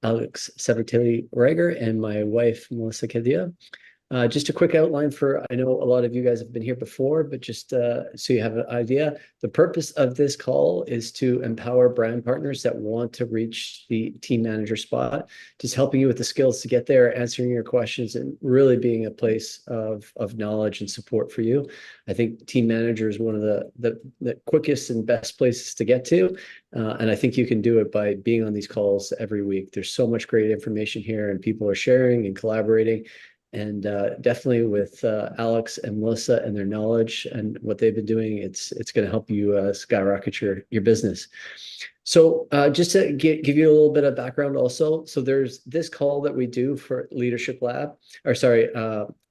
Alex Sabatini-Reiger and my wife, Melissa Cadillo. Just a quick outline for, I know a lot of you guys have been here before, but just so you have an idea, the purpose of this call is to empower brand partners that want to reach the team manager spot, just helping you with the skills to get there, answering your questions, and really being a place of knowledge and support for you. I think team manager is one of the quickest and best places to get to. And I think you can do it by being on these calls every week. There's so much great information here, and people are sharing and collaborating. And definitely with Alex and Melissa and their knowledge and what they've been doing, it's going to help you skyrocket your business. So just to give you a little bit of background also, so there's this call that we do for Leadership Lab, or sorry,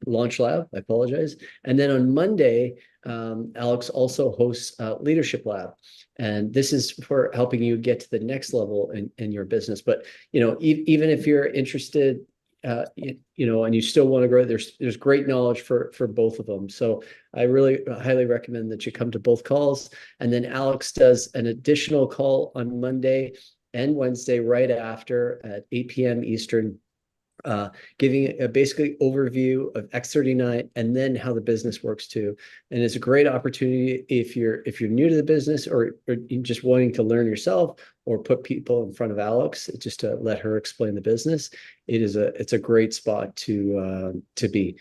Launch Lab, I apologize. And then on Monday, Alex also hosts Leadership Lab. And this is for helping you get to the next level in your business. But, even if you're interested, and you still want to grow, there's great knowledge for both of them. So I really highly recommend that you come to both calls. And then Alex does an additional call on Monday and Wednesday right after at 8 p.m. Eastern, giving a basically overview of X39 and then how the business works too. And it's a great opportunity if you're new to the business or just wanting to learn yourself or put people in front of Alex just to let her explain the business. It's a great spot to be.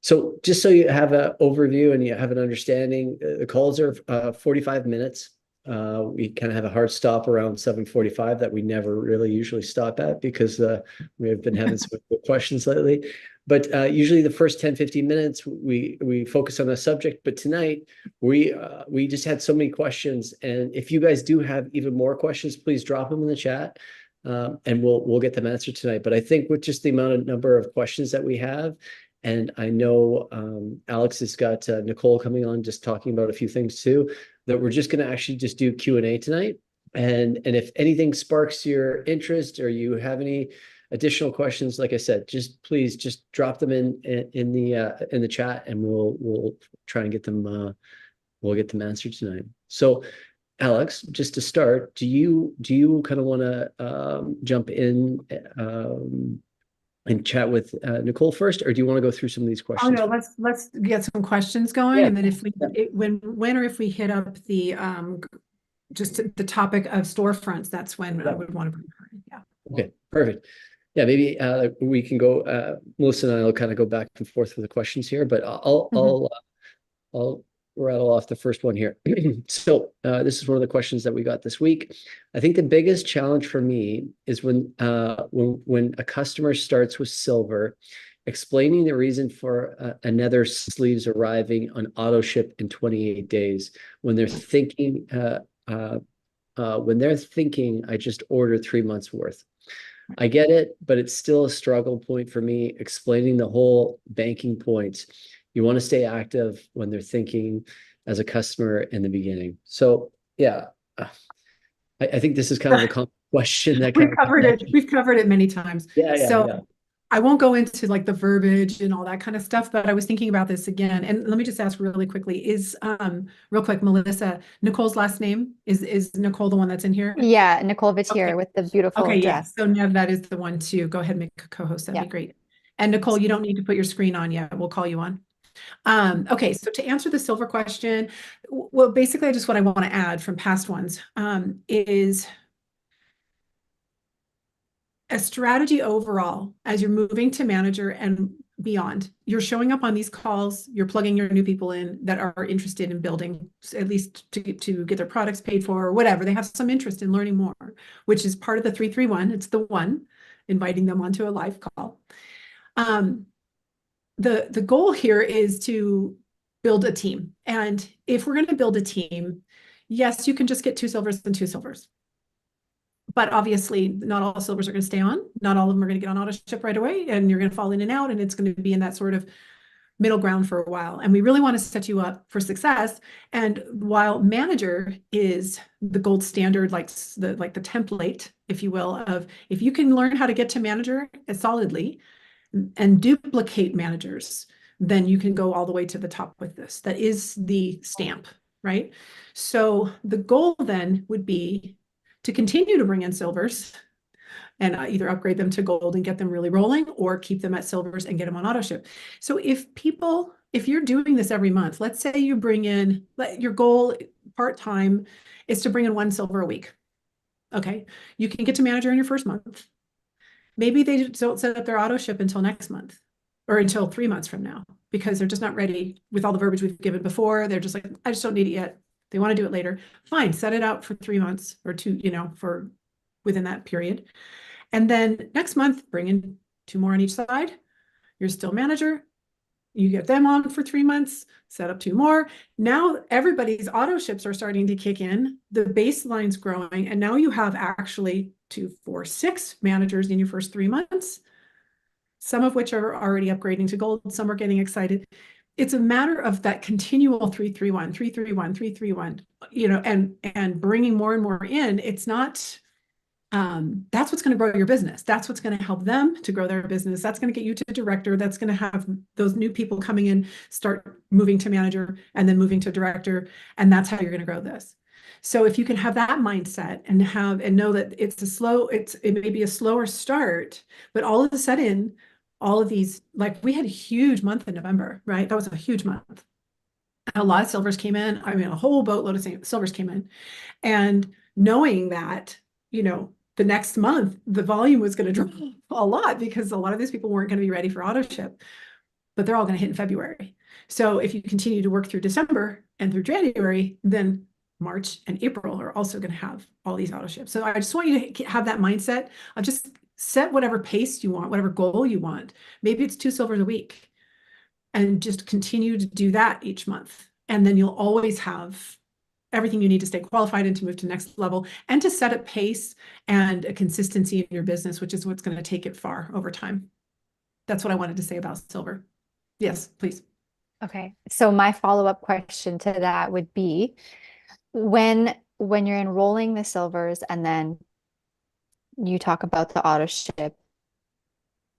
So just so you have an overview and you have an understanding, the calls are 45 minutes. We kind of have a hard stop around 7:45 that we never really usually stop at because we have been having some good questions lately. But usually the first 10, 15 minutes, we focus on a subject. But tonight, we just had so many questions. And if you guys do have even more questions, please drop them in the chat. And we'll get them answered tonight. But I think with just the number of questions that we have, and I know Alex has got Nicole coming on just talking about a few things too, that we're just going to actually just do Q&A tonight. And if anything sparks your interest or you have any additional questions, like I said, please drop them in the chat, and we'll try and get them answered tonight. So Alex, just to start, do you kind of want to jump in and chat with Nicole first, or do you want to go through some of these questions? Oh no, let's get some questions going, and then if we hit up the just the topic of storefronts, that's when I would want to bring her in. Yeah. Okay, perfect. Yeah, maybe we can go. Melissa and I will kind of go back and forth with the questions here, but I'll rattle off the first one here. So this is one of the questions that we got this week. I think the biggest challenge for me is when a customer starts with silver, explaining the reason for another sleeves arriving on auto ship in 28 days when they're thinking I just ordered 3 months worth. I get it, but it's still a struggle point for me explaining the whole banking points. You want to stay active when they're thinking as a customer in the beginning. So yeah, I think this is kind of a common question that we've covered it. We've covered it many times. Yeah. I won't go into like the verbiage and all that kind of stuff, but I was thinking about this again. And let me just ask really quickly, real quick, Melissa, Nicole's last name is Nicole the one that's in here? Yeah, Nicole Vitier with the beautiful dress. Yeah. So Nev, that is the one too. Go ahead and make a co-host. That'd be great. And Nicole, you don't need to put your screen on yet. We'll call you on. Okay, so to answer the silver question, well, basically just what I want to add from past ones is a strategy overall as you're moving to manager and beyond. You're showing up on these calls, you're plugging your new people in that are interested in building, at least to get their products paid for or whatever. They have some interest in learning more, which is part of the 331. It's the one, inviting them onto a live call. The goal here is to build a team. And if we're going to build a team, yes, you can just get 2 silvers and 2 silvers. But obviously, not all silvers are going to stay on. Not all of them are going to get on auto ship right away, and you're going to fall in and out, and it's going to be in that sort of middle ground for a while. And we really want to set you up for success. And while manager is the gold standard, like the template, if you will, of if you can learn how to get to manager solidly and duplicate managers, then you can go all the way to the top with this. That is the stamp, right? So the goal then would be to continue to bring in silvers and either upgrade them to gold and get them really rolling, or keep them at silvers and get them on auto ship. So if you're doing this every month, let's say you bring in, your goal part-time is to bring in 1 silver a week. Okay, you can get to manager in your first month. Maybe they don't set up their auto ship until next month or until 3 months from now, because they're just not ready with all the verbiage we've given before. They're just like, I just don't need it yet. They want to do it later. Fine, set it out for 3 months or 2, for within that period. And then next month, bring in 2 more on each side. You're still manager. You get them on for 3 months, set up 2 more. Now everybody's auto ships are starting to kick in. The baseline's growing. And now you have actually 2, 4, 6 managers in your first 3 months, some of which are already upgrading to gold. Some are getting excited. It's a matter of that continual 331, 331, 331, and bringing more and more in. It's not, that's what's going to grow your business. That's what's going to help them to grow their business. That's going to get you to director. That's going to have those new people coming in, start moving to manager, and then moving to director. And that's how you're going to grow this. So if you can have that mindset and know that it may be a slower start, but all of a sudden, all of these, like we had a huge month in November, right? That was a huge month. A lot of silvers came in. I mean, a whole boatload of silvers came in. And knowing that, the next month, the volume was going to drop a lot because a lot of these people weren't going to be ready for auto ship, but they're all going to hit in February. So if you continue to work through December and through January, then March and April are also going to have all these auto ships. So I just want you to have that mindset of just set whatever pace you want, whatever goal you want. Maybe it's 2 silvers a week, and just continue to do that each month. And then you'll always have everything you need to stay qualified and to move to the next level, and to set a pace and a consistency in your business, which is what's going to take it far over time. That's what I wanted to say about silver. Yes, please. Okay. So my follow-up question to that would be, when you're enrolling the silvers and then you talk about the auto ship,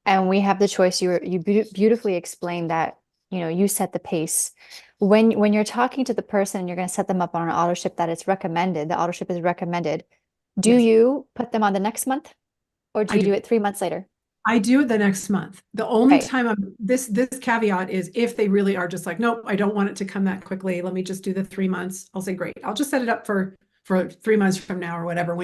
and we have the choice, you beautifully explained that, you set the pace. When you're talking to the person, you're going to set them up on an auto ship that is recommended. The auto ship is recommended. Do Yes. you put them on the next month, or do you do it 3 months later? I do it the next month. The only Right. time this caveat is if they really are just like, nope, I don't want it to come that quickly. Let me just do the 3 months. I'll say, great. I'll just set it up for 3 months from now or whatever,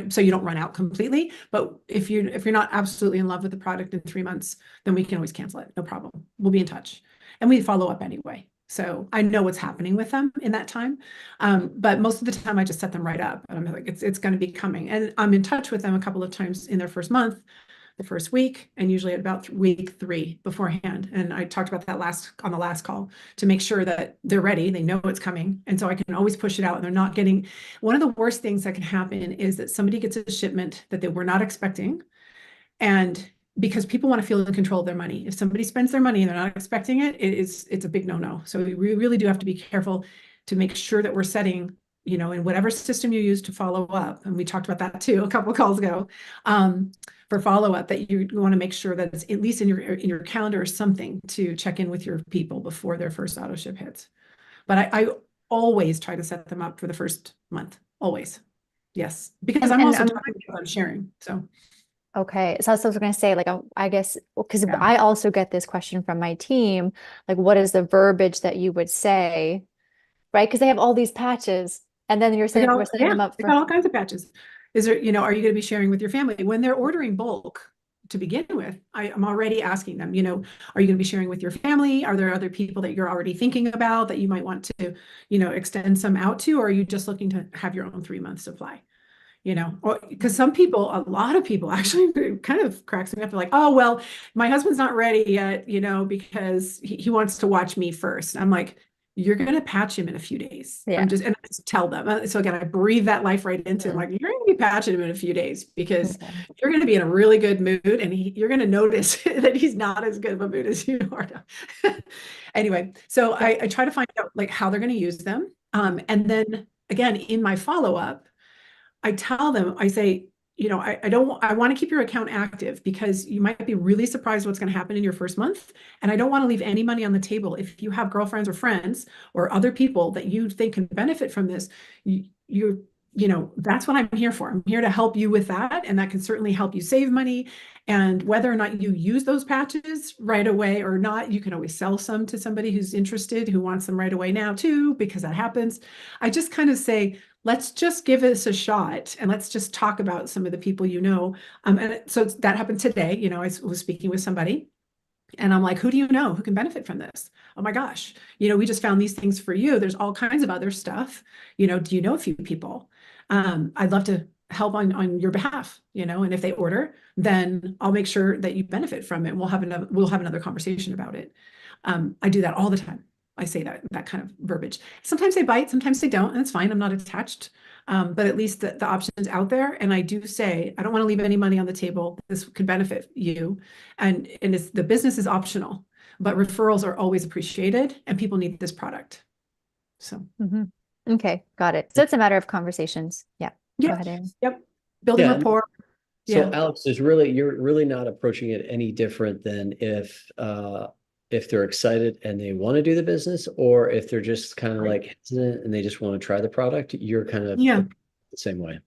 so you don't run out completely. But if you're not absolutely in love with the product in 3 months, then we can always cancel it. No problem. We'll be in touch, and we follow up anyway. So I know what's happening with them in that time. But most of the time I just set them right up, and I'm like, it's going to be coming. And I'm in touch with them a couple of times in their first month, the first week, and usually at about week 3 beforehand. And I talked about that on the last call, to make sure that they're ready, they know it's coming. And so I can always push it out, and they're not getting, one of the worst things that can happen is that somebody gets a shipment that they were not expecting. And because people want to feel in control of their money. If somebody spends their money and they're not expecting it, it's a big no-no. So we really do have to be careful to make sure that we're setting, in whatever system you use to follow up. And we talked about that too a couple of calls ago, for follow-up, that you want to make sure that it's at least in your calendar or something to check in with your people before their first auto ship hits. But I always try to set them up for the first month, always. Yes, because I'm also talking about, I'm sharing, so. Okay, so I was going to say, like, I guess, because Yeah. I also get this question from my team, like, what is the verbiage that you would say, right? Because they have all these patches, and then you're saying we're setting them up They for got all kinds of patches. Is there, are you going to be sharing with your family when they're ordering bulk to begin with? I'm already asking them, are you going to be sharing with your family? Are there other people that you're already thinking about that you might want to, extend some out to, or are you just looking to have your own 3-month supply? Or because a lot of people actually, it kind of cracks me up. They're like, oh, well, my husband's not ready yet, because he wants to watch me first. I'm like, you're going to patch him in a few days. Yeah. And I just tell them. So again, I breathe that life right into him. Like, you're going to be patching him in a few days, because you're going to be in a really good mood, and you're going to notice that he's not as good of a mood as you are. Anyway, so I try to find out like how they're going to use them. And then again, in my follow-up, I tell them, I say, I want to keep your account active, because you might be really surprised what's going to happen in your first month. And I don't want to leave any money on the table. If you have girlfriends or friends or other people that you think can benefit from this, you know, that's what I'm here for. I'm here to help you with that. And that can certainly help you save money. And whether or not you use those patches right away or not, you can always sell some to somebody who's interested, who wants them right away now too, because that happens. I just kind of say, let's just give this a shot and let's just talk about some of the people you know. And so that happened today. You know, I was speaking with somebody and I'm like, who do you know who can benefit from this? Oh my gosh, you know, we just found these things for you. There's all kinds of other stuff. You know, do you know a few people? I'd love to help on your behalf, you know, and if they order, then I'll make sure that you benefit from it. And we'll have another conversation about it. I do that all the time. I say that kind of verbiage. Sometimes they bite, sometimes they don't, and it's fine. I'm not attached. But at least the option's out there. And I do say, I don't want to leave any money on the table. This could benefit you. And the business is optional, but referrals are always appreciated and people need this product. So. Mhm. Okay, got it. So it's a matter of conversations. Yeah. Go ahead, Aaron. Yep. Building Yeah. rapport. So Yeah. Alex, you're really not approaching it any different than if they're excited and they want to do the business, or if they're just kind of Right. like hesitant and they just want to try the product, you're kind of Yeah. the same way.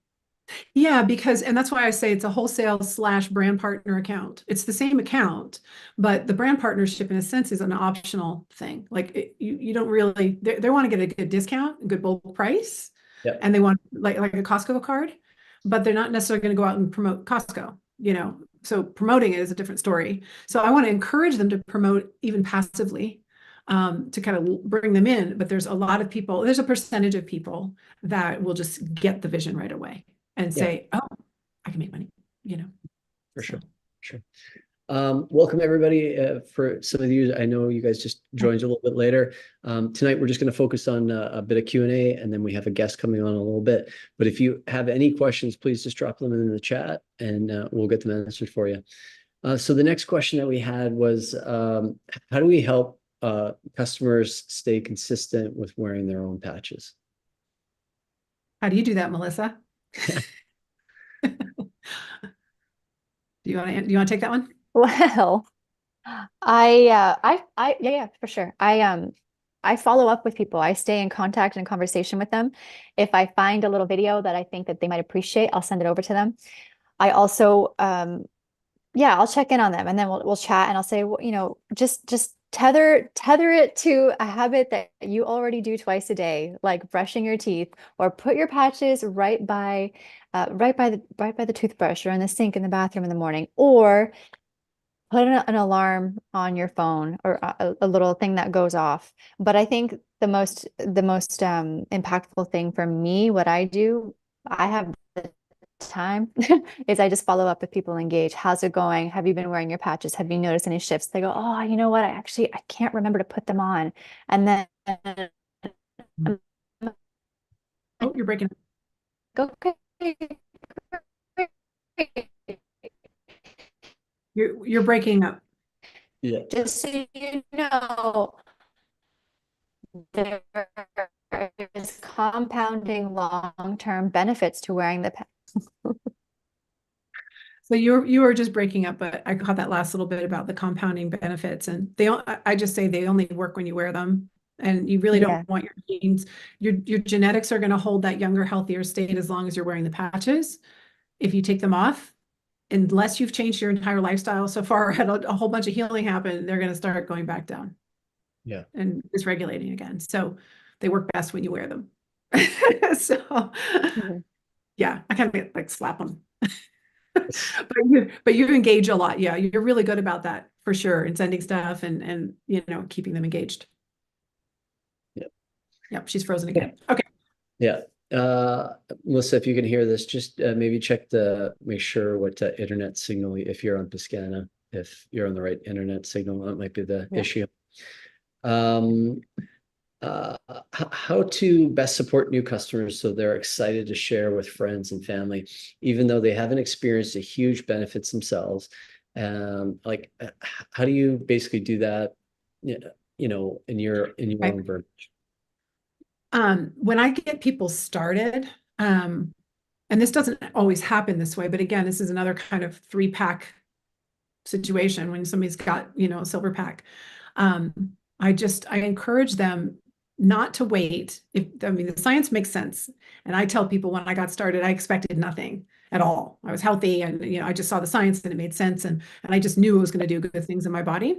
Yeah, and that's why I say it's a wholesale / brand partner account. It's the same account, but the brand partnership in a sense is an optional thing. Like you don't really, they want to get a good discount, a good bulk price, Yeah. and they want like a Costco card, but they're not necessarily going to go out and promote Costco, you know. So promoting it is a different story. So I want to encourage them to promote even passively, to kind of bring them in. But there's a percentage of people that will just get the vision right away and say, oh, I can make money, you know. For sure. Sure. Welcome everybody. For some of you, I know you guys just joined a little bit later. Tonight we're just going to focus on a bit of Q&A, and then we have a guest coming on a little bit. But if you have any questions, please just drop them in the chat and we'll get them answered for you. So the next question that we had was, how do we help customers stay consistent with wearing their own patches? How do you do that, Melissa? Do you want to take that one? Well, yeah, for sure. I follow up with people. I stay in contact and conversation with them. If I find a little video that I think that they might appreciate, I'll send it over to them. I also, yeah, I'll check in on them and then we'll chat and I'll say, well, you know, just tether it to a habit that you already do twice a day, like brushing your teeth, or put your patches right by the toothbrush or in the sink in the bathroom in the morning, or put an alarm on your phone, or a little thing that goes off. But I think the most impactful thing for me, what I do, I have the time, is I just follow up with people engaged. How's it going? Have you been wearing your patches? Have you noticed any shifts? They go, oh, you know what? I can't remember to put them on. And then Oh, you're breaking up. okay. You're breaking up. Yeah. Just so you know, there is compounding long-term benefits to wearing the patch. So you were just breaking up, but I caught that last little bit about the compounding benefits, and I just say they only work when you wear them, and you really Yeah. don't want your genes. Your genetics are going to hold that younger, healthier state as long as you're wearing the patches. If you take them off, unless you've changed your entire lifestyle so far, had a whole bunch of healing happen, they're going to start going back down. Yeah. And dysregulating again. So they work best when you wear them. So yeah, I kind of like slap them. But you engage a lot. Yeah, you're really good about that for sure, and sending stuff and you know, keeping them engaged. Yep. Yep, she's frozen again. Okay. Yeah. Melissa, if you can hear this, just maybe make sure what internet signal, if you're on Piscana, if you're on the right internet signal, that might be the issue. How to best support new customers so they're excited to share with friends and family, even though they haven't experienced a huge benefits themselves. Like, how do you basically do that, you know, in your own verbiage? When I get people started, and this doesn't always happen this way, but again, this is another kind of 3-pack situation when somebody's got, you know, a silver pack. I encourage them not to wait. I mean, the science makes sense. And I tell people when I got started, I expected nothing at all. I was healthy and, I just saw the science and it made sense. And I just knew it was going to do good things in my body.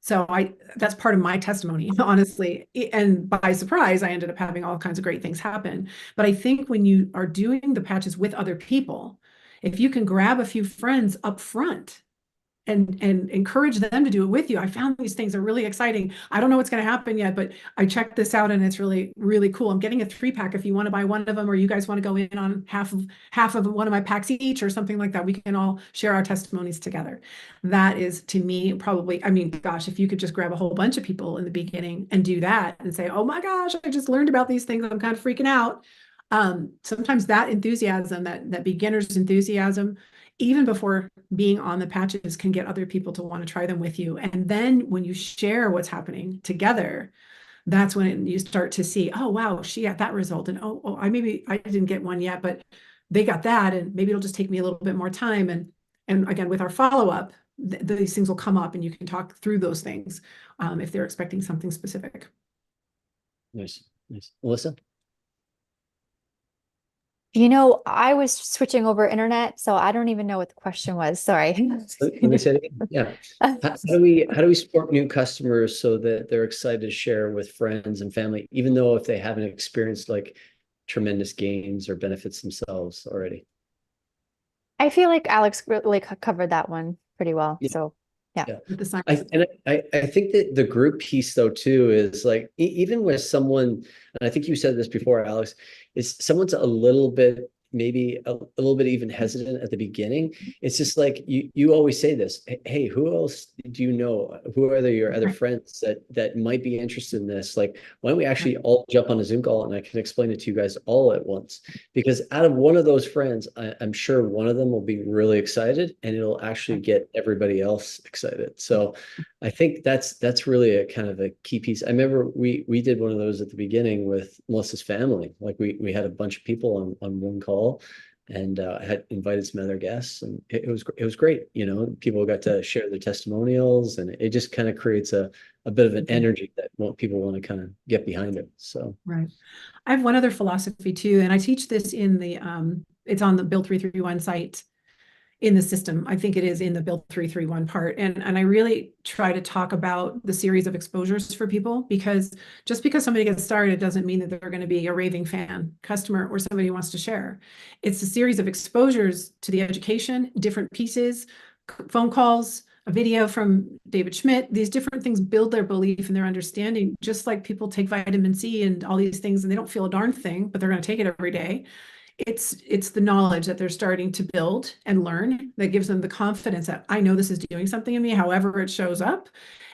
So that's part of my testimony, honestly. And by surprise, I ended up having all kinds of great things happen. But I think when you are doing the patches with other people, if you can grab a few friends up front and encourage them to do it with you. I found these things are really exciting. I don't know what's going to happen yet, but I checked this out and it's really, really cool. I'm getting a 3-pack if you want to buy one of them, or you guys want to go in on half of one of my packs each or something like that. We can all share our testimonies together. That is, to me, probably, I mean, gosh, if you could just grab a whole bunch of people in the beginning and do that and say, oh my gosh, I just learned about these things. I'm kind of freaking out. Sometimes that enthusiasm, that beginner's enthusiasm, even before being on the patches, can get other people to want to try them with you. And then when you share what's happening together, that's when you start to see, oh, wow, she got that result. And I didn't get one yet, but they got that. And maybe it'll just take me a little bit more time. And again, with our follow-up, these things will come up and you can talk through those things if they're expecting something specific. Nice. Melissa? I was switching over internet, so I don't even know what the question was. Sorry. Let me say it again. Yeah. How do we support new customers so that they're excited to share with friends and family, even though if they haven't experienced like tremendous gains or benefits themselves already? I feel like Alex really covered that one pretty well. Yeah. So yeah. With the science. I think that the group piece though too is like even with someone, and I think you said this before, Alex, is someone's a little bit maybe a little bit even hesitant at the beginning. It's just like you always say this, hey, who else do you know? Who are your other friends that might be interested in this? Like, why don't we actually all jump on a Zoom call and I can explain it to you guys all at once? Because out of one of those friends, I'm sure one of them will be really excited and it'll actually get everybody else excited. So I think that's really a kind of a key piece. I remember we did one of those at the beginning with Melissa's family. Like we had a bunch of people on one call, and I had invited some other guests, and it was great. People got to share their testimonials, and it just kind of creates a bit of an energy that people want to kind of get behind it. So right. I have one other philosophy too, and I teach this in the it's on the Build 331 site in the system. I think it is in the Build 331 part. And I really try to talk about the series of exposures for people, because just because somebody gets started doesn't mean that they're going to be a raving fan customer or somebody who wants to share. It's a series of exposures to the education, different pieces, phone calls, a video from David Schmidt. These different things build their belief and their understanding, just like people take vitamin C and all these things and they don't feel a darn thing, but they're going to take it every day. It's the knowledge that they're starting to build and learn that gives them the confidence that I know this is doing something in me, however it shows up.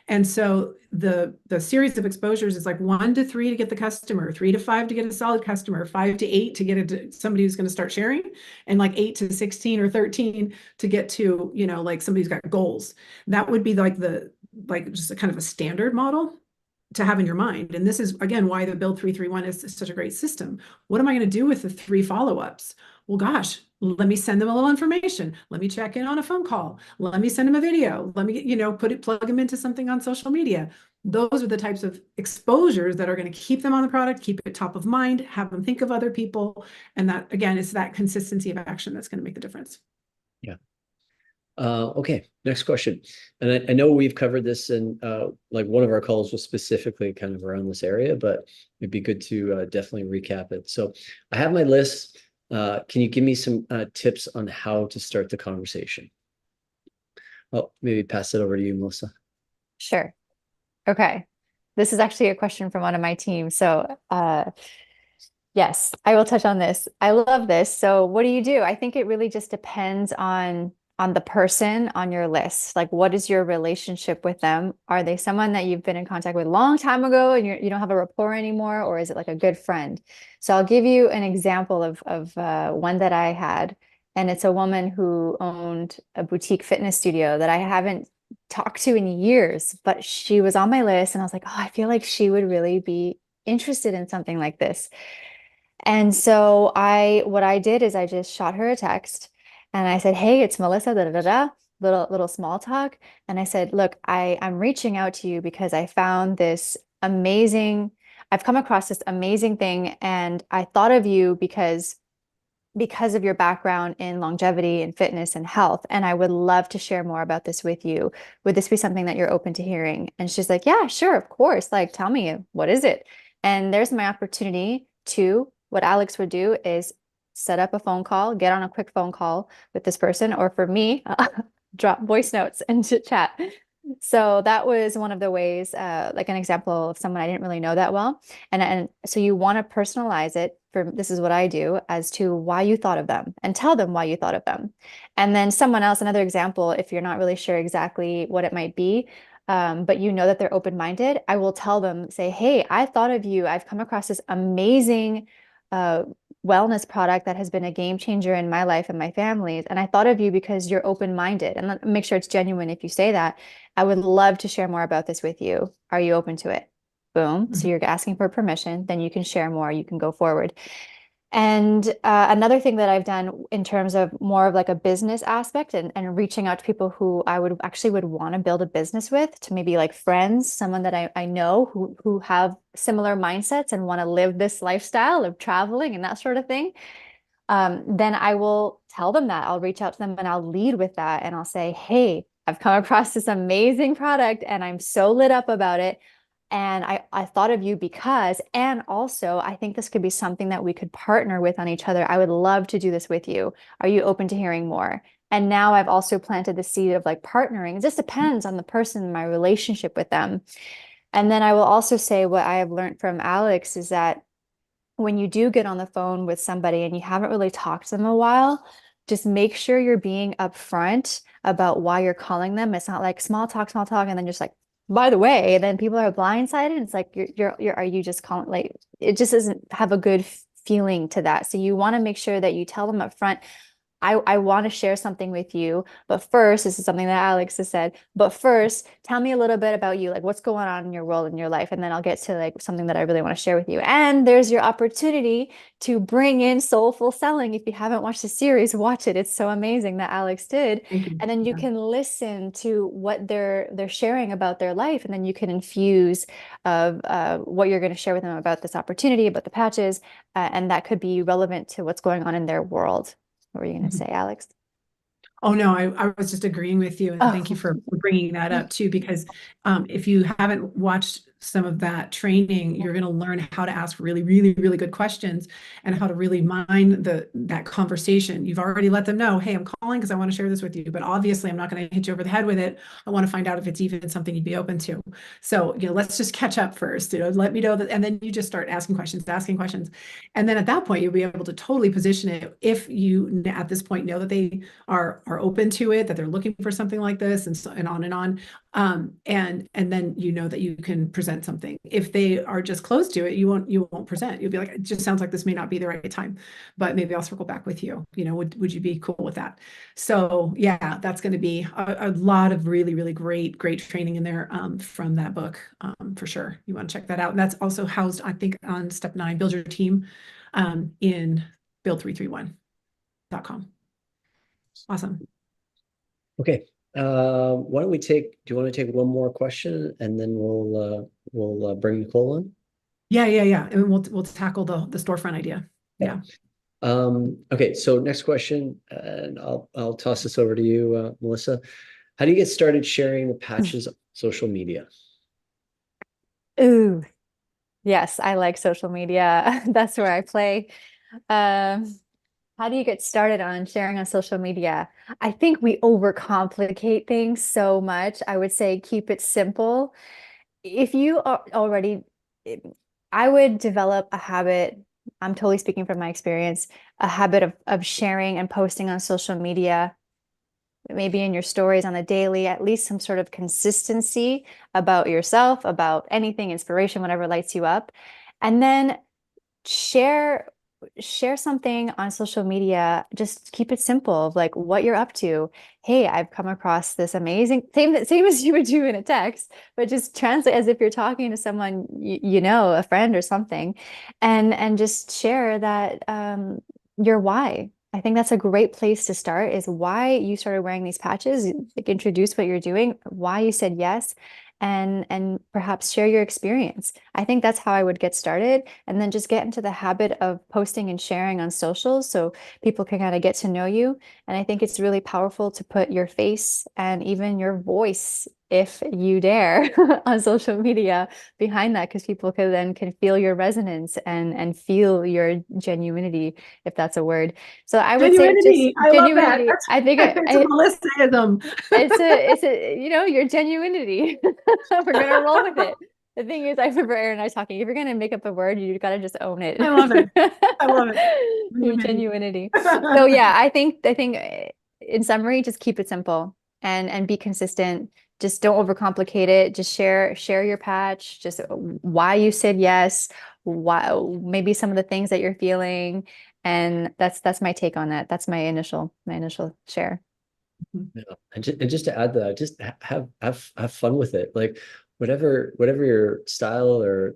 And so the series of exposures is like 1 to 3 to get the customer, 3 to 5 to get a solid customer, 5 to 8 to get somebody who's going to start sharing, and like 8 to 16 or 13 to get to, like somebody who's got goals. That would be like just a kind of a standard model to have in your mind. And this is, again, why the Build 331 is such a great system. What am I going to do with the 3 follow-ups? Well, gosh, let me send them a little information. Let me check in on a phone call. Let me send them a video. Let me, plug them into something on social media. Those are the types of exposures that are going to keep them on the product, keep it top of mind, have them think of other people. And that, again, it's that consistency of action that's going to make the difference. Yeah. Okay, next question. And I know we've covered this in like one of our calls was specifically kind of around this area, but it'd be good to definitely recap it. So I have my list. Can you give me some tips on how to start the conversation? Oh, maybe pass it over to you, Melissa. Sure. Okay. This is actually a question from one of my team. So yes, I will touch on this. I love this. So what do? I think it really just depends on the person on your list. Like, what is your relationship with them? Are they someone that you've been in contact with a long time ago and you don't have a rapport anymore? Or is it like a good friend? So I'll give you an example of one that I had. And it's a woman who owned a boutique fitness studio that I haven't talked to in years, but she was on my list. And I was like, oh, I feel like she would really be interested in something like this. And so what I did is I just shot her a text and I said, hey, it's Melissa, da da da da, little small talk. And I said, look, I'm reaching out to you because I found this amazing I've come across this amazing thing, and I thought of you because of your background in longevity and fitness and health. And I would love to share more about this with you. Would this be something that you're open to hearing?" And she's like, "Yeah, sure, of course. Like, tell me, what is it?" And there's my opportunity to, what Alex would do is set up a phone call, get on a quick phone call with this person, or for me, drop voice notes and chit chat. So that was one of the ways, like an example of someone I didn't really know that well. And so you want to personalize it for, this is what I do, as to why you thought of them and tell them why you thought of them. And then someone else, another example, if you're not really sure exactly what it might be, but you know that they're open-minded, I will tell them, say, "Hey, I thought of you. I've come across this amazing uh, wellness product that has been a game changer in my life and my family's. And I thought of you because you're open-minded." And make sure it's genuine if you say that. "I would love to share more about this with you. Are you open to it?" Boom. So you're asking for permission, then you can share more, you can go forward. And another thing that I've done in terms of more of like a business aspect, and reaching out to people who I would actually would want to build a business with, to maybe like friends, someone that I know who have similar mindsets and want to live this lifestyle of traveling and that sort of thing. Then I will tell them that. I'll reach out to them and I'll lead with that. And I'll say, "Hey, I've come across this amazing product and I'm so lit up about it. And I thought of you because, and also I think this could be something that we could partner with on each other. I would love to do this with you. Are you open to hearing more?" And now I've also planted the seed of like partnering. It just depends on the person, my relationship with them. And then I will also say, what I have learned from Alex is that when you do get on the phone with somebody and you haven't really talked to them a while, just make sure you're being upfront about why you're calling them. It's not like small talk, and then just like, "By the way," then people are blindsided. It's like, are you just calling? Like, it just doesn't have a good feeling to that. So you want to make sure that you tell them up front, I want to share something with you. But first, this is something that Alex has said, but first, tell me a little bit about you, like what's going on in your world, in your life. And then I'll get to like something that I really want to share with you. And there's your opportunity to bring in Soulful Selling. If you haven't watched the series, watch it. It's so amazing that Alex did. Thank you. And then you can listen to what they're sharing about their life. And then you can infuse of what you're going to share with them about this opportunity, about the patches. And that could be relevant to what's going on in their world. What were you going to say, Alex? Oh, no, I was just agreeing with you. And thank you for bringing that up too, because if you haven't watched some of that training, you're going to learn how to ask really, really, really good questions and how to really mine that conversation. You've already let them know, "Hey, I'm calling because I want to share this with you, but obviously I'm not going to hit you over the head with it. I want to find out if it's even something you'd be open to. So, let's just catch up first, let me know that." And then you just start asking questions. And then at that point, you'll be able to totally position it if you at this point know that they are open to it, that they're looking for something like this, and so and on and on. And then that you can present something. If they are just closed to it, you won't present. You'll be like, "It just sounds like this may not be the right time, but maybe I'll circle back with you. Would you be cool with that?" So yeah, that's going to be a lot of really, really great training in there from that book, for sure. You want to check that out. And that's also housed, I think, on step 9, build your team, in build331.com. Awesome. Okay. Why don't we do you want to take one more question and then we'll bring Nicole in? Yeah. And we'll tackle the storefront idea. Yeah. Okay, so next question, and I'll toss this over to you, Melissa. How do you get started sharing the patches on social media? Ooh, yes, I like social media. That's where I play. How do you get started on sharing on social media? I think we overcomplicate things so much. I would say keep it simple. If you are already, I would develop a habit. I'm totally speaking from my experience, a habit of sharing and posting on social media, maybe in your stories on the daily, at least some sort of consistency about yourself, about anything, inspiration, whatever lights you up. And then share something on social media. Just keep it simple, of like what you're up to. "Hey, I've come across this amazing," same as you would do in a text, but just translate as if you're talking to someone a friend or something, and just share that your why. I think that's a great place to start, is why you started wearing these patches, like introduce what you're doing, why you said yes, and perhaps share your experience. I think that's how I would get started, and then just get into the habit of posting and sharing on socials so people can kind of get to know you. And I think it's really powerful to put your face and even your voice, if you dare, on social media behind that, because people can feel your resonance and feel your genuinity, if that's a word. So I would say just Genuinity. I love that. genuinity. I think It's a Melissaism. your genuinity. We're gonna roll with it. The thing is, I remember Aaron and I talking, if you're gonna make up a word, you gotta just own it. I love it. I love it. Your genuinity. So yeah, I think in summary, just keep it simple and be consistent. Just don't overcomplicate it. Just share your patch, just why you said yes, why maybe some of the things that you're feeling. And that's my take on that. That's my initial share. Yeah. And just to add to that, just have fun with it. Like whatever your style or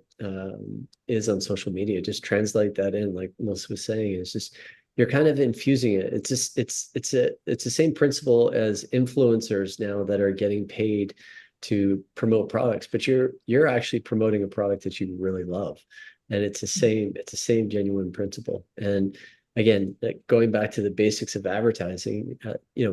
is on social media, just translate that in. Like Melissa was saying, it's just you're kind of infusing it. It's just it's the same principle as influencers now that are getting paid to promote products, but you're actually promoting a product that you really love. And it's the same genuine principle. And again, like going back to the basics of advertising,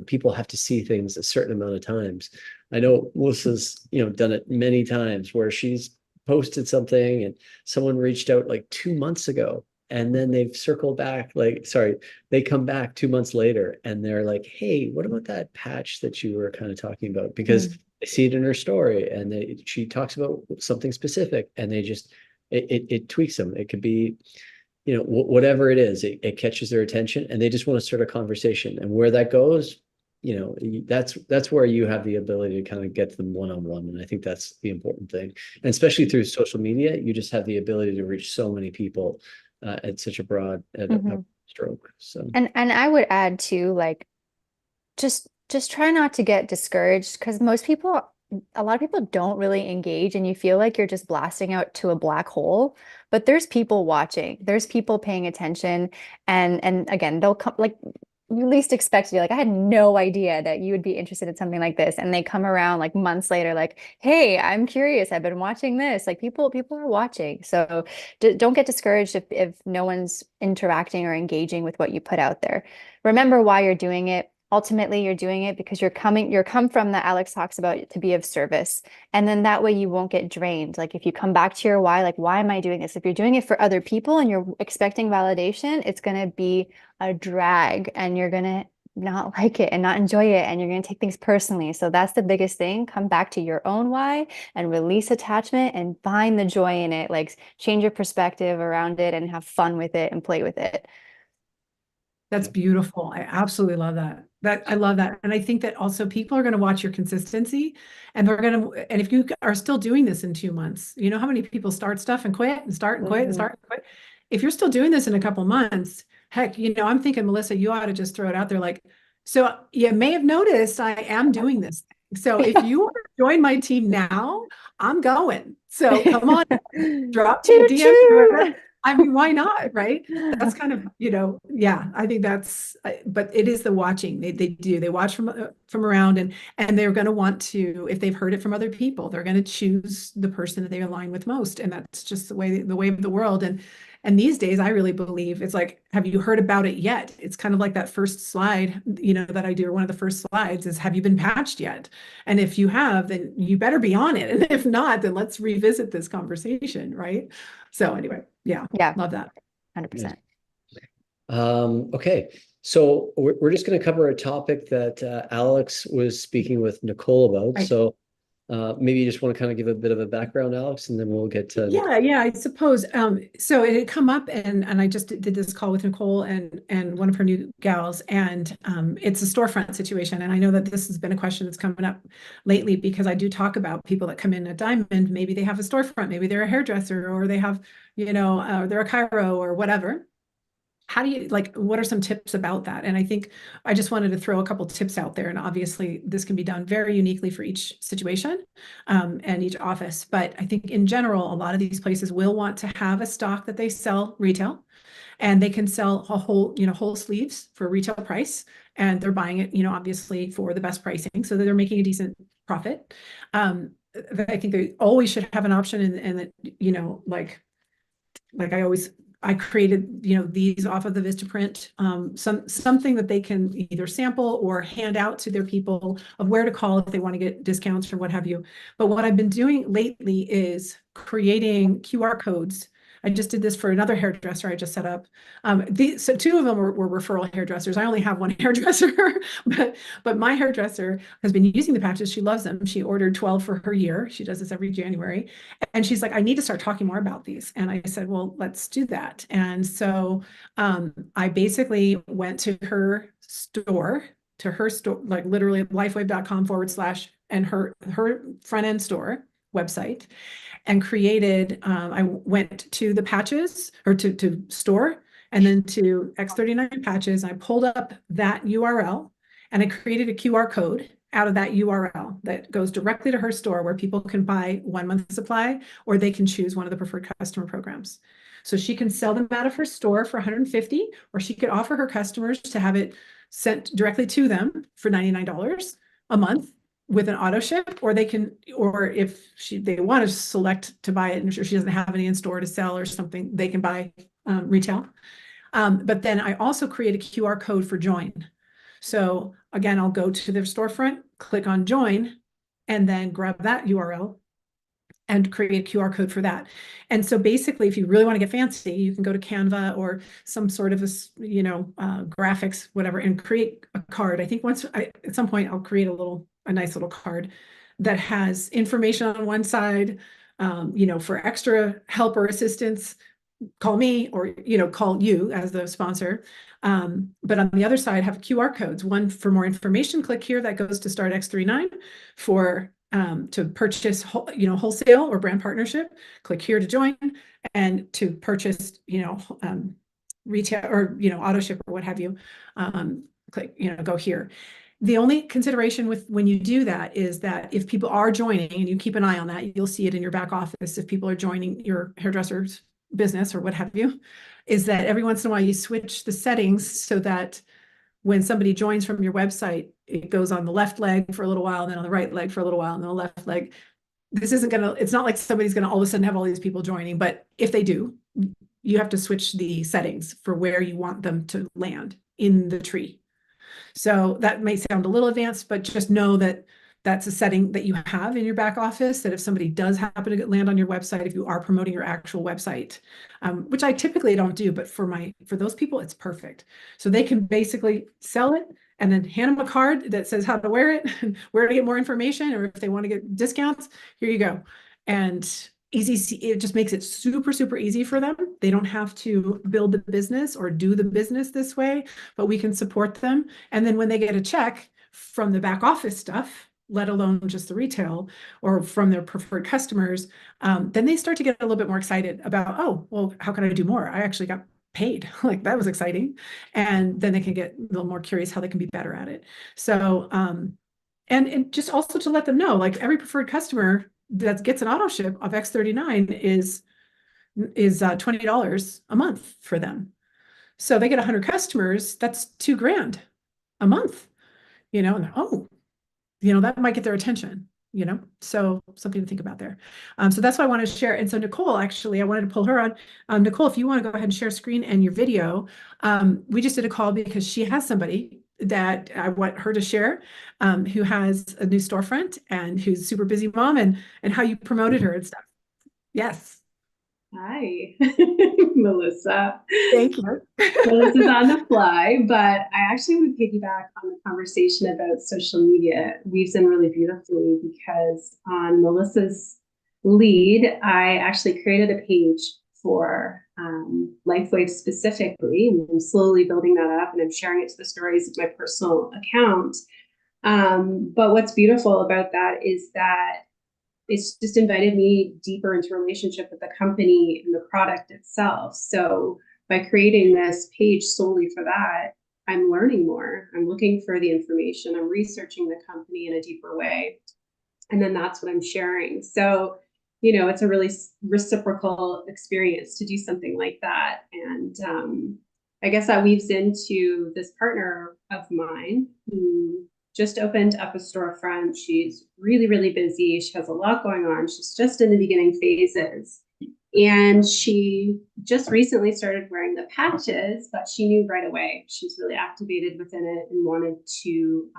people have to see things a certain amount of times. I know Melissa's, done it many times where she's posted something and someone reached out like 2 months ago, and then they've circled back, like, sorry, they come back 2 months later and they're like, hey, what about that patch that you were kind of talking about? Because they see it in her story and she talks about something specific, and they just, it tweaks them. It could be, whatever it is, it catches their attention and they just want to start a conversation. And where that goes, that's where you have the ability to kind of get them one-on-one. And I think that's the important thing. And especially through social media, you just have the ability to reach so many people at such a broad a stroke. So And I would add too, like, just try not to get discouraged, because a lot of people don't really engage, and you feel like you're just blasting out to a black hole. But there's people watching, there's people paying attention, and again, they'll come, like, you least expect to be like, I had no idea that you would be interested in something like this, and they come around like months later, like, hey, I'm curious, I've been watching this. Like, people are watching. So don't get discouraged if no one's interacting or engaging with what you put out there. Remember why you're doing it. Ultimately, you're doing it because you're come from that Alex talks about, to be of service. And then that way you won't get drained. Like, if you come back to your why, like, why am I doing this? If you're doing it for other people and you're expecting validation, it's going to be a drag, and you're going to not like it and not enjoy it, and you're going to take things personally. So that's the biggest thing. Come back to your own why and release attachment and find the joy in it. Like, change your perspective around it and have fun with it and play with it. That's beautiful. I absolutely love that. I love that. And I think that also people are going to watch your consistency, and and if you are still doing this in 2 months, you know how many people start stuff and quit and start and quit and start and quit. If you're still doing this in a couple months, heck, I'm thinking, Melissa, you ought to just throw it out there. Like, so you may have noticed I am doing this. So if you want to join my team now, I'm going. So come on, drop me a DM. I mean, why not? Right. That's kind of, yeah, I think but it is the watching. They watch from around, and they're going to want to, if they've heard it from other people, they're going to choose the person that they align with most. And that's just the way of the world. And these days, I really believe it's like, have you heard about it yet? It's kind of like that first slide, that I do, or one of the first slides is, have you been patched yet? And if you have, then you better be on it. And if not, then let's revisit this conversation. Right. So anyway, yeah, love that. 100%. Okay, so we're just going to cover a topic that Alex was speaking with Nicole about. Right. So maybe you just want to kind of give a bit of a background, Alex, and then we'll get to Yeah, I suppose. So it had come up, and I just did this call with Nicole and one of her new gals, and it's a storefront situation. And I know that this has been a question that's coming up lately, because I do talk about people that come in at Diamond. Maybe they have a storefront, maybe they're a hairdresser, or they have, they're a chiro or whatever. How do you, like, what are some tips about that? And I think I just wanted to throw a couple tips out there. And obviously this can be done very uniquely for each situation and each office. But I think in general, a lot of these places will want to have a stock that they sell retail, and they can sell a whole sleeves for retail price. And they're buying it, obviously for the best pricing, so that they're making a decent profit. I think they always should have an option, and that, you know, like I created, you know, these off of the Vistaprint, something that they can either sample or hand out to their people of where to call if they want to get discounts or what have you. But what I've been doing lately is creating QR codes. I just did this for another hairdresser I just set up. So two of them were referral hairdressers. I only have one hairdresser, but my hairdresser has been using the patches. She loves them. She ordered 12 for her year. She does this every January. And she's like, I need to start talking more about these. And I said, well, let's do that. And so I basically went to her store, like literally lifewave.com/ and her front end store website, and created, I went to the patches, or to store, and then to X39 patches. I pulled up that URL and I created a QR code out of that URL that goes directly to her store, where people can buy 1 month supply, or they can choose one of the preferred customer programs. So she can sell them out of her store for 150, or she could offer her customers to have it sent directly to them for $99 a month with an auto ship, or they can, or if they want to select to buy it and she doesn't have any in store to sell or something, they can buy retail. But then I also create a QR code for join. So again, I'll go to their storefront, click on join, and then grab that URL and create a QR code for that. And so basically, if you really want to get fancy, you can go to Canva or some sort of a, you know, graphics, whatever, and create a card. I think at some point I'll create a nice little card that has information on one side, you know, for extra help or assistance, call me, or, you know, call you as the sponsor. But on the other side, have QR codes. One for more information, click here, that goes to start X39. For to purchase, you know, wholesale or brand partnership, click here to join, and to purchase, you know, retail, or, you know, auto ship or what have you, click, you know, go here. The only consideration with when you do that is that if people are joining, and you keep an eye on that, you'll see it in your back office if people are joining your hairdresser's business or what have you, is that every once in a while you switch the settings so that when somebody joins from your website, it goes on the left leg for a little while, and then on the right leg for a little while, and then the left leg. This isn't gonna, it's not like somebody's gonna all of a sudden have all these people joining, but if they do, you have to switch the settings for where you want them to land in the tree. So that may sound a little advanced, but just know that that's a setting that you have in your back office, that if somebody does happen to land on your website, if you are promoting your actual website, which I typically don't do, but for those people, it's perfect. So they can basically sell it and then hand them a card that says how to wear it, where to get more information, or if they want to get discounts, here you go. And it just makes it super, super easy for them. They don't have to build the business or do the business this way, but we can support them. And then when they get a check from the back office stuff, let alone just the retail, or from their preferred customers, then they start to get a little bit more excited about, oh, well, how can I do more? I actually got paid. Like, that was exciting. And then they can get a little more curious how they can be better at it. So, and just also to let them know, like, every preferred customer that gets an auto ship of X39 is $20 a month for them. So they get 100 customers, that's $2,000 a month, you know, and oh, you know, that might get their attention, you know, so something to think about there. So that's what I wanted to share. And so Nicole, actually, I wanted to pull her on. Nicole, if you want to go ahead and share screen and your video, we just did a call because she has somebody that I want her to share, who has a new storefront and who's a super busy mom, and how you promoted her and stuff. Yes. Hi, Melissa. Thank you. Well, this is on the fly, but I actually would piggyback on the conversation about social media. Weaves in really beautifully because on Melissa's lead, I actually created a page for LifeWave specifically, and I'm slowly building that up, and I'm sharing it to the stories of my personal account. But what's beautiful about that is that it's just invited me deeper into relationship with the company and the product itself. So by creating this page solely for that, I'm learning more. I'm looking for the information. I'm researching the company in a deeper way. And then that's what I'm sharing. So, you know, it's a really reciprocal experience to do something like that. And I guess that weaves into this partner of mine who just opened up a storefront. She's really, really busy. She has a lot going on. She's just in the beginning phases. And she just recently started wearing the patches, but she knew right away. She's really activated within it and wanted to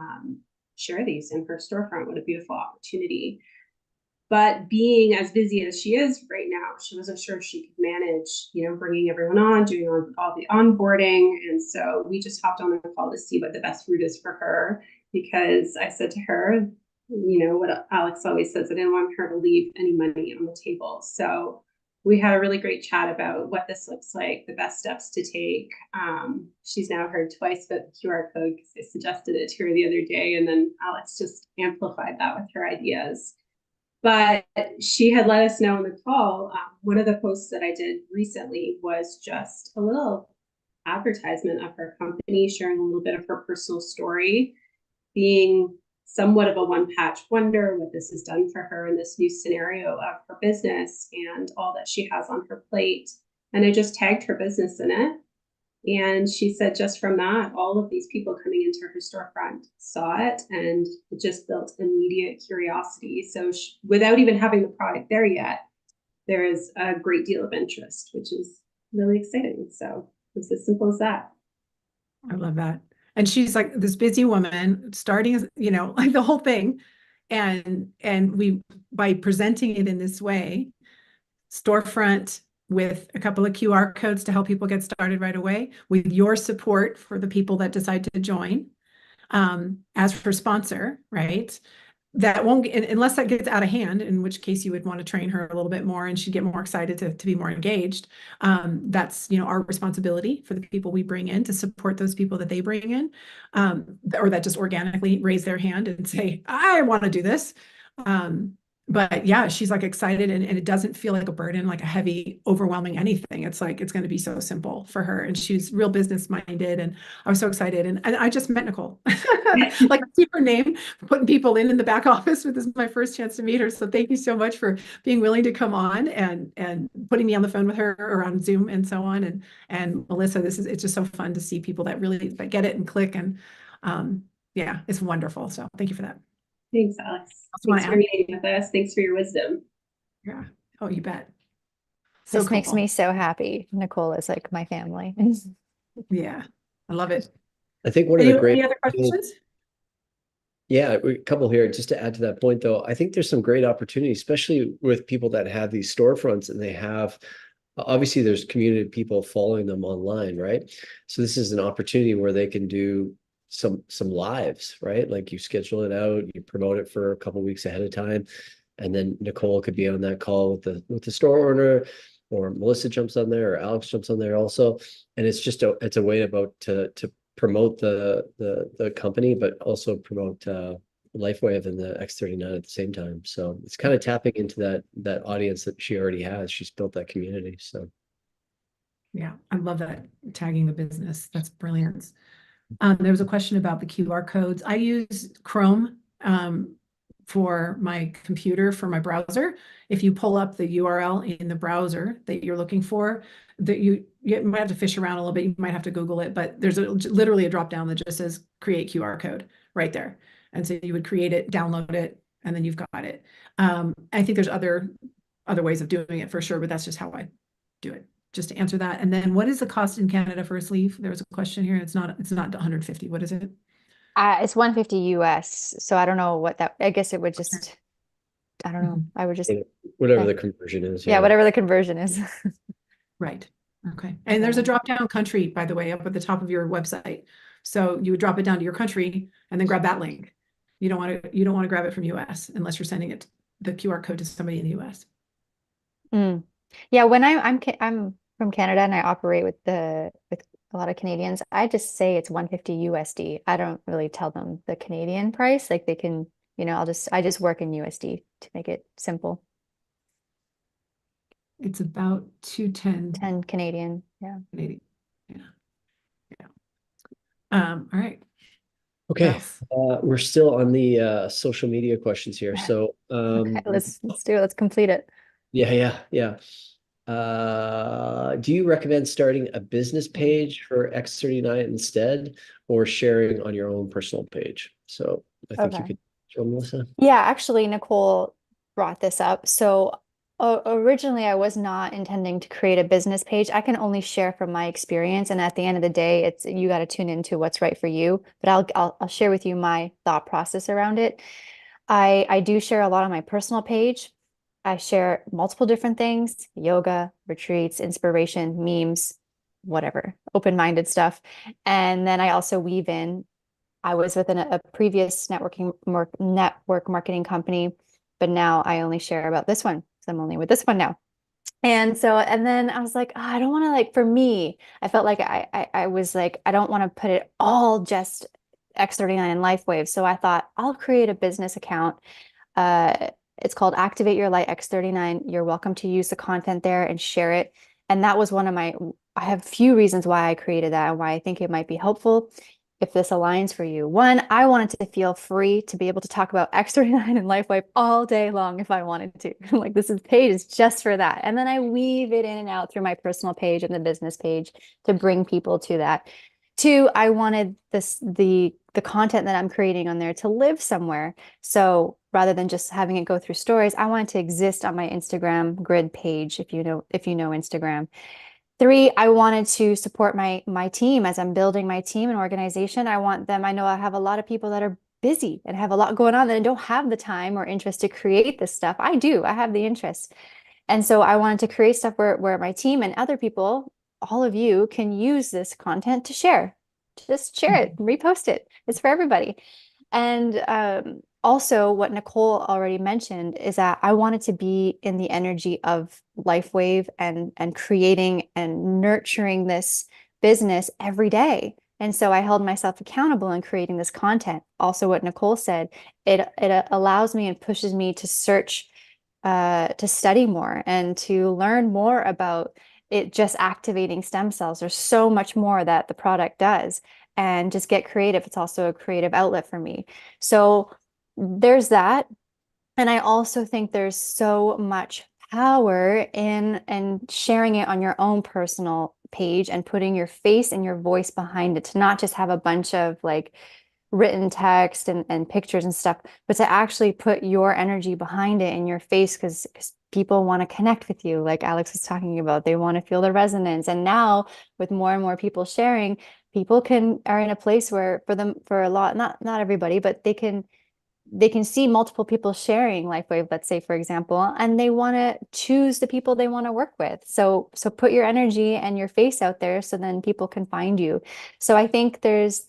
share these in her storefront. What a beautiful opportunity. But being as busy as she is right now, she wasn't sure she could manage, bringing everyone on, doing all the onboarding. And so we just hopped on a call to see what the best route is for her, because I said to her, what Alex always says, I didn't want her to leave any money on the table. So we had a really great chat about what this looks like, the best steps to take. She's now heard twice about the QR code because I suggested it to her the other day, and then Alex just amplified that with her ideas. But she had let us know in the call, one of the posts that I did recently was just a little advertisement of her company, sharing a little bit of her personal story, being somewhat of a one-patch wonder what this has done for her in this new scenario of her business and all that she has on her plate. And I just tagged her business in it. And she said just from that, all of these people coming into her storefront saw it, and it just built immediate curiosity. So without even having the product there yet, there is a great deal of interest, which is really exciting. So it's as simple as that. I love that. And she's like this busy woman starting, like the whole thing. And we, by presenting it in this way, storefront with a couple of QR codes to help people get started right away, with your support for the people that decide to join, as her sponsor, right? That won't, unless that gets out of hand, in which case you would want to train her a little bit more and she'd get more excited to be more engaged. That's, our responsibility for the people we bring in to support those people that they bring in, or that just organically raise their hand and say, I want to do this. But yeah, she's like excited, and it doesn't feel like a burden, like a heavy, overwhelming anything. It's like, it's going to be so simple for her. And she's real business minded. And I was so excited. And I just met Nicole, like I see her name, putting people in the back office. This is my first chance to meet her. So thank you so much for being willing to come on and putting me on the phone with her or on Zoom and so on. And Melissa, it's just so fun to see people that really get it and click. And yeah, it's wonderful. So thank you for that. Thanks, Alex. Thanks for meeting with us. Thanks for your wisdom. Yeah. Oh, you bet. So this makes me so happy. Nicole is like my family. Yeah, I love it. I think one of the great— Any other questions? Yeah, a couple here. Just to add to that point, though, I think there's some great opportunities, especially with people that have these storefronts and they have, obviously there's community people following them online, right? So this is an opportunity where they can do some lives, right? Like you schedule it out, you promote it for a couple of weeks ahead of time, and then Nicole could be on that call with the store owner, or Melissa jumps on there, or Alex jumps on there also, and it's just it's a way to promote the company, but also promote LifeWave and the X39 at the same time. So it's kind of tapping into that audience that she already has. She's built that community. So yeah, I love that, tagging the business. That's brilliant. There was a question about the QR codes. I use Chrome for my computer, for my browser. If you pull up the URL in the browser that you're looking for, that you might have to fish around a little bit. You might have to Google it, but there's literally a drop down that just says create QR code right there. And so you would create it, download it, and then you've got it. I think there's other ways of doing it for sure, but that's just how I do it. Just to answer that. And then what is the cost in Canada for a sleeve? There was a question here. It's not 150. What is it? It's 150 US. So I don't know what that, I guess it would just, I don't know. I would just, whatever the conversion is. Yeah, whatever the conversion is. Right. Okay. And there's a drop down country, by the way, up at the top of your website. So you would drop it down to your country and then grab that link. You don't want to grab it from US unless you're sending it, the QR code, to somebody in the US. Yeah, when I'm from Canada and I operate with a lot of Canadians, I just say it's 150 USD. I don't really tell them the Canadian price. Like they can, I just work in USD to make it simple. It's about 210. 10 Canadian. Yeah. Canadian. Yeah. All right. Okay. We're still on the social media questions here. So okay, let's do it. Let's complete it. Yeah. Do you recommend starting a business page for X39 instead, or sharing on your own personal page? So I think you Okay. could show Melissa. Yeah, actually, Nicole brought this up. So originally, I was not intending to create a business page. I can only share from my experience, and at the end of the day, it's you got to tune into what's right for you. But I'll share with you my thought process around it. I do share a lot on my personal page. I share multiple different things: yoga, retreats, inspiration, memes, whatever, open-minded stuff. And then I also weave in I was within a previous network marketing company, but now I only share about this one. So I'm only with this one now. And so, and then I was like, "Oh, I don't want to like, for me, I felt like I was like, I don't want to put it all just X39 LifeWave. So I thought I'll create a business account. Uh, it's called Activate Your Light X39. You're welcome to use the content there and share it. And that was one of I have a few reasons why I created that and why I think it might be helpful if this aligns for you. One, I wanted to feel free to be able to talk about X39 and LifeWave all day long if I wanted to. Like page is just for that. And then I weave it in and out through my personal page and the business page to bring people to that. Two, I wanted the content that I'm creating on there to live somewhere. So rather than just having it go through stories, I want it to exist on my Instagram grid page, if you know Instagram. Three, I wanted to support my team as I'm building my team and organization. I know I have a lot of people that are busy and have a lot going on that don't have the time or interest to create this stuff. I do. I have the interest. And so I wanted to create stuff where my team and other people, all of you, can use this content to share. Just share it, repost it. It's for everybody. And also, what Nicole already mentioned is that I wanted to be in the energy of LifeWave and creating and nurturing this business every day. And so I held myself accountable in creating this content. Also, what Nicole said, it allows me and pushes me to search, to study more and to learn more about it just activating stem cells. There's so much more that the product does, and just get creative. It's also a creative outlet for me. So there's that. And I also think there's so much power in sharing it on your own personal page and putting your face and your voice behind it, to not just have a bunch of like written text and pictures and stuff, but to actually put your energy behind it in your face, because people want to connect with you, like Alex was talking about. They want to feel the resonance. And now with more and more people sharing, people are in a place where for a lot, not everybody, but they can see multiple people sharing LifeWave, let's say, for example, and they want to choose the people they want to work with. So put your energy and your face out there so then people can find you. So I think there's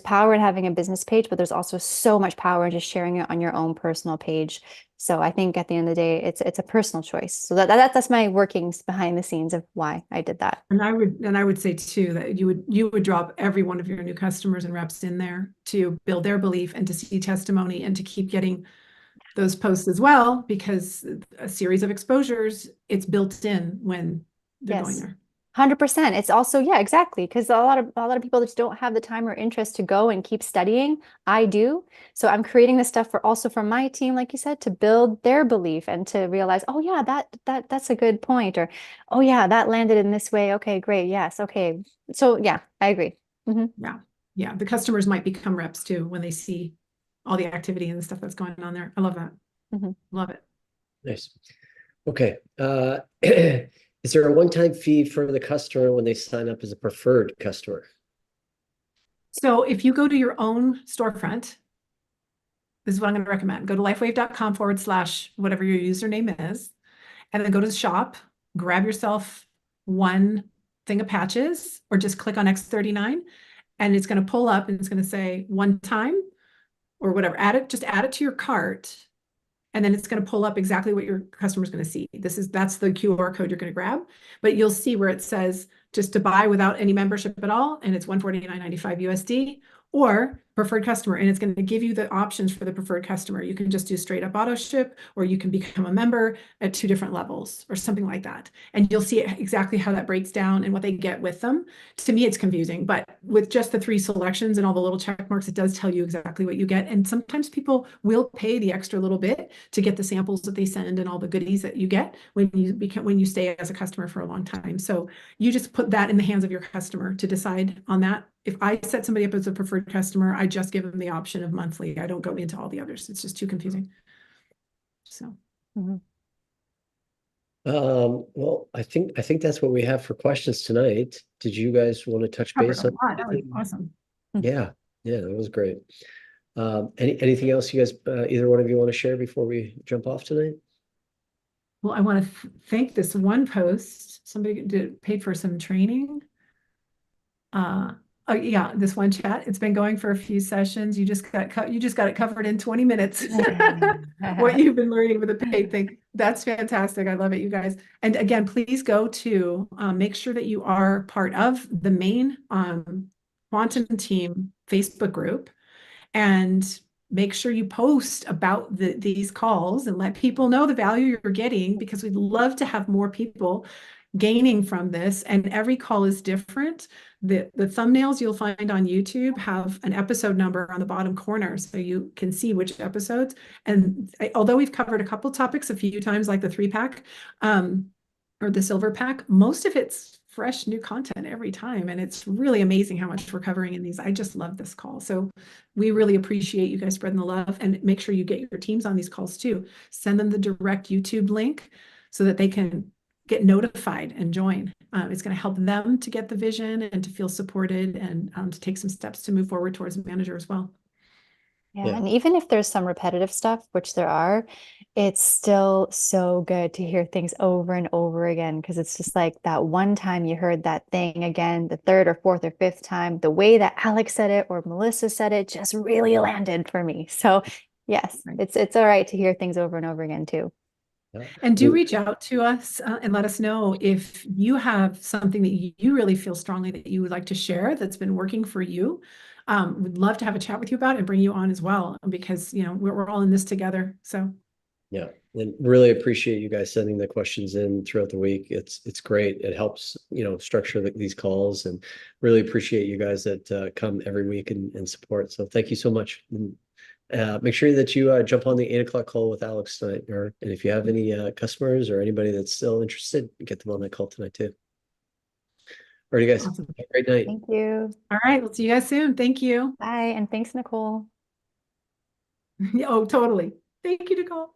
power in having a business page, but there's also so much power in just sharing it on your own personal page. So I think at the end of the day, it's a personal choice. So that's my workings behind the scenes of why I did that. And I would say too that you would drop every one of your new customers and reps in there to build their belief and to see testimony and to keep getting those posts as well, because a series of exposures, it's built in when they're going Yes. there. 100%. It's also, yeah, exactly. Because a lot of people just don't have the time or interest to go and keep studying. I do. So I'm creating this stuff for my team, like you said, to build their belief and to realize, oh yeah, that's a good point. Or, oh yeah, that landed in this way. Okay, great. Yes. Okay. So yeah, I agree. Yeah. Yeah. The customers might become reps too when they see all the activity and the stuff that's going on there. I love that. Love it. Nice. Okay. Is there a one-time fee for the customer when they sign up as a preferred customer? So if you go to your own storefront, this is what I'm going to recommend. Go to lifewave.com/ whatever your username is, and then go to the shop, grab yourself one thing of patches, or just click on X39, and it's going to pull up and it's going to say one time or whatever. Just add it to your cart. And then it's going to pull up exactly what your customer is going to see. That's the QR code you're going to grab, but you'll see where it says just to buy without any membership at all, and it's $149.95 USD, or preferred customer, and it's going to give you the options for the preferred customer. You can just do straight up auto ship, or you can become a member at 2 different levels or something like that. And you'll see exactly how that breaks down and what they get with them. To me, it's confusing, but with just the 3 selections and all the little check marks, it does tell you exactly what you get. And sometimes people will pay the extra little bit to get the samples that they send and all the goodies that you get when you stay as a customer for a long time. So you just put that in the hands of your customer to decide on that. If I set somebody up as a preferred customer, I just give them the option of monthly. I don't go into all the others. It's just too confusing. So. Mhm. Well, I think that's what we have for questions tonight. Did you guys want to touch Covered base a on lot. That was anything? awesome. Yeah, that was great. Anything else you guys, either one of you want to share before we jump off tonight? Well, I want to thank this one post. Somebody paid for some training. Oh yeah, this one chat. It's been going for a few sessions. You just got it covered in 20 minutes. What you've been learning with the paid thing. That's fantastic. I love it, you guys. And again, please go to make sure that you are part of the main quantum team Facebook group, and make sure you post about these calls and let people know the value you're getting, because we'd love to have more people gaining from this. And every call is different. The thumbnails you'll find on YouTube have an episode number on the bottom corner, so you can see which episodes. And although we've covered a couple topics a few times, like the 3-pack or the silver pack, most of it's fresh new content every time. And it's really amazing how much we're covering in these. I just love this call. So we really appreciate you guys spreading the love, and make sure you get your teams on these calls too. Send them the direct YouTube link so that they can get notified and join. It's going to help them to get the vision and to feel supported, and to take some steps to move forward towards manager as well. Yeah, and even if there's some repetitive stuff, which there are, it's still so good to hear things over and over again, because it's just like that one time you heard that thing again, the third or fourth or fifth time, the way that Alex said it or Melissa said it just really landed for me. So yes, Right. it's all right to hear things over and over again too. And do reach out to us and let us know if you have something that you really feel strongly that you would like to share that's been working for you. We'd love to have a chat with you about it and bring you on as well, because we're all in this together. So Yeah, and really appreciate you guys sending the questions in throughout the week. It's great. It helps, structure these calls, and really appreciate you guys that come every week and support. So thank you so much. And, make sure that you jump on the 8 o'clock call with Alex tonight, and if you have any customers or anybody that's still interested, get them on that call tonight too. All right, guys. awesome. Have a great night. Thank you. All right, we'll see you guys soon. Thank you. Bye, and thanks, Nicole. Oh, totally. Thank you, Nicole.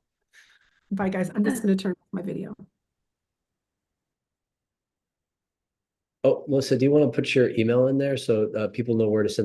Bye, guys. I'm just going to turn off my video. Oh, Melissa, do you want to put your email in there so people know where to send